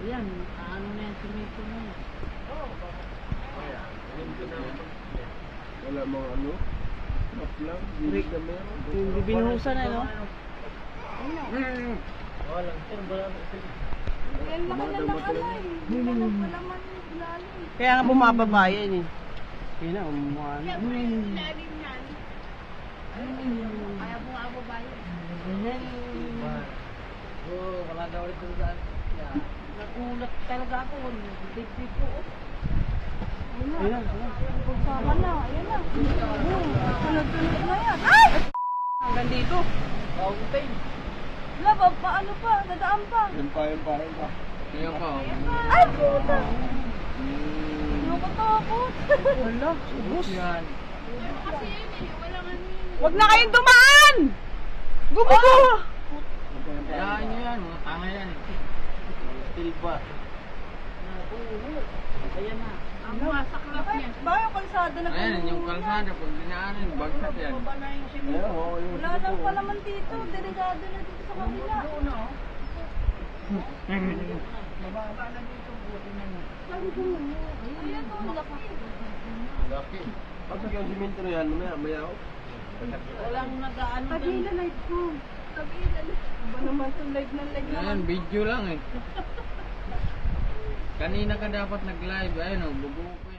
Ayan, ano na yan, simito na yan. Wala mga ano? Map lang, bilig na meron. Yung binuhusan na, no? Walang sir, wala na sir. Yan laki na ng ano eh. Hindi na nagpalaman yung ilalim. Kaya nga bumababa yan eh. Yun na, umuha na. Ilalim yan. Kaya bumababa yun. Oo, wala daw ulit doon saan. Nagulat talaga ako. Big ko. Ayun na. Pagsama na. Ayan na. Sunod-sunod na yan. Ay! Hanggang dito. Okay. Wala ba? Paano pa? Dadaan pa. Yan pa. Ngayon pa. Ay, puta! Nakatakot. Wala, ubus. Yan. Kasi yun eh. Walang ano yun. Huwag na kayong dumaan! Gumawa! Kayaan nyo yan, mga tanga yan. Still ba? Ayan na. Ang masaklap niya. Baka yung kalsada na Ayan, yung kalsada, pag dinaanan, bagsak yan. Ayan, oo, yung Wala lang palaman dito. Delikado na dito sa kabila. Mababa na dito. Ayan o, laki. Laki. Pag yung simento na yan, maya ako. Walang nag-ano Tagila light ko. Tagila light. Ba naman itong light na light Ayan, video lang eh. Kanina ka dapat nag-live, ayun o, bubuo pa